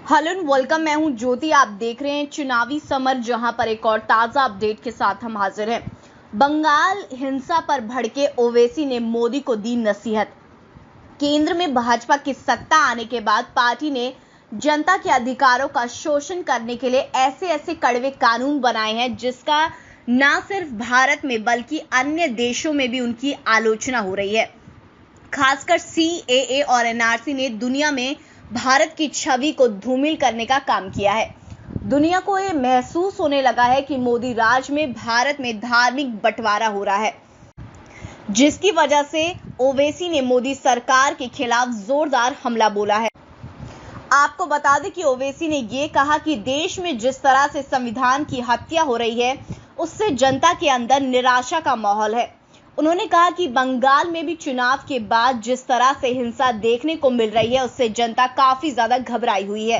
Hello and welcome. मैं हूं ज्योति। आप देख रहे हैं चुनावी समर, जहां पर एक और ताजा अपडेट के साथ हम हाजिर हैं। बंगाल हिंसा पर भड़के ओवैसी ने मोदी को दी नसीहत। केंद्र में भाजपा की सत्ता आने के बाद पार्टी ने जनता के अधिकारों का शोषण करने के लिए ऐसे कड़वे कानून बनाए हैं जिसका न सिर्फ भारत में बल्कि अन्य देशों में भी उनकी आलोचना हो रही है। खासकर सीएए और एनआरसी ने दुनिया में भारत की छवि को धूमिल करने का काम किया है। दुनिया को यह महसूस होने लगा है कि मोदी राज में भारत में धार्मिक बंटवारा हो रहा है, जिसकी वजह से ओवैसी ने मोदी सरकार के खिलाफ जोरदार हमला बोला है। आपको बता दें कि ओवैसी ने यह कहा कि देश में जिस तरह से संविधान की हत्या हो रही है, उससे जनता के अंदर निराशा का माहौल है। उन्होंने कहा कि बंगाल में भी चुनाव के बाद जिस तरह से हिंसा देखने को मिल रही है, उससे जनता काफी ज्यादा घबराई हुई है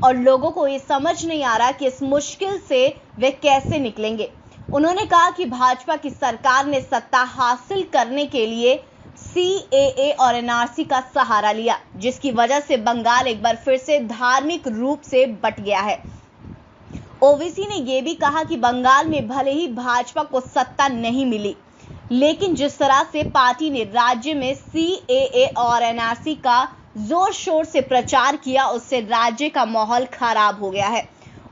और लोगों को ये समझ नहीं आ रहा कि इस मुश्किल से वे कैसे निकलेंगे। उन्होंने कहा कि भाजपा की सरकार ने सत्ता हासिल करने के लिए सीएए और एनआरसी का सहारा लिया, जिसकी वजह से बंगाल एक बार फिर से धार्मिक रूप से बंट गया है। ओवैसी ने यह भी कहा कि बंगाल में भले ही भाजपा को सत्ता नहीं मिली, लेकिन जिस तरह से पार्टी ने राज्य में सीएए और एनआरसी का जोर शोर से प्रचार किया, उससे राज्य का माहौल खराब हो गया है।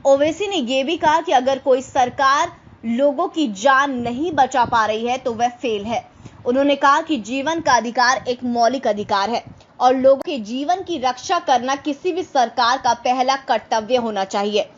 ओवैसी ने यह भी कहा कि अगर कोई सरकार लोगों की जान नहीं बचा पा रही है तो वह फेल है। उन्होंने कहा कि जीवन का अधिकार एक मौलिक अधिकार है और लोगों के जीवन की रक्षा करना किसी भी सरकार का पहला कर्तव्य होना चाहिए।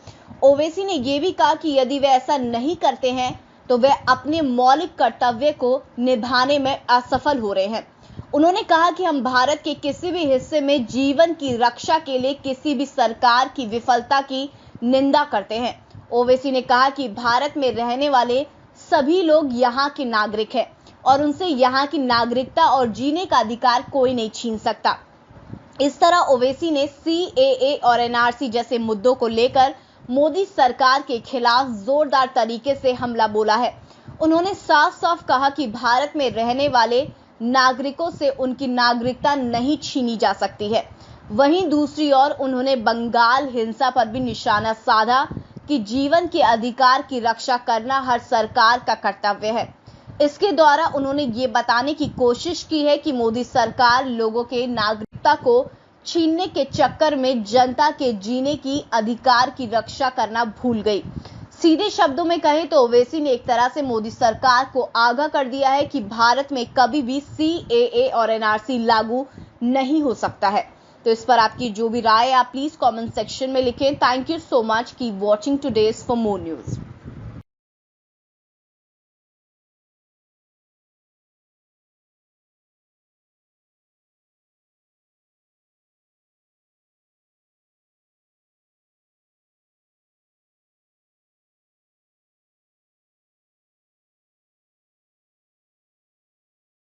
ओवैसी ने यह भी कहा कि यदि वे ऐसा नहीं करते हैं तो वे अपने मौलिक कर्तव्य को निभाने में असफल हो रहे हैं। उन्होंने कहा कि हम भारत के किसी भी हिस्से में जीवन की रक्षा के लिए किसी भी सरकार की विफलता की निंदा करते हैं। ओवैसी ने कहा कि भारत में रहने वाले सभी लोग यहाँ के नागरिक हैं और उनसे यहाँ की नागरिकता और जीने का अधिकार कोई नहीं छीन सकता। इस तरह ओवैसी ने सीएए और एनआरसी जैसे मुद्दों को लेकर मोदी सरकार के खिलाफ जोरदार तरीके से हमला बोला है। उन्होंने साफ साफ कहा कि भारत में रहने वाले नागरिकों से उनकी नागरिकता नहीं छीनी जा सकती है। वहीं दूसरी ओर उन्होंने बंगाल हिंसा पर भी निशाना साधा कि जीवन के अधिकार की रक्षा करना हर सरकार का कर्तव्य है। इसके द्वारा उन्होंने ये बताने की कोशिश की है कि मोदी सरकार लोगों के नागरिकता को छीनने के चक्कर में जनता के जीने की अधिकार की रक्षा करना भूल गई। सीधे शब्दों में कहें तो ओवैसी ने एक तरह से मोदी सरकार को आगाह कर दिया है कि भारत में कभी भी सीएए और एनआरसी लागू नहीं हो सकता है। तो इस पर आपकी जो भी राय है आप प्लीज कमेंट सेक्शन में लिखें। Thank you so much. Keep watching today's for more news.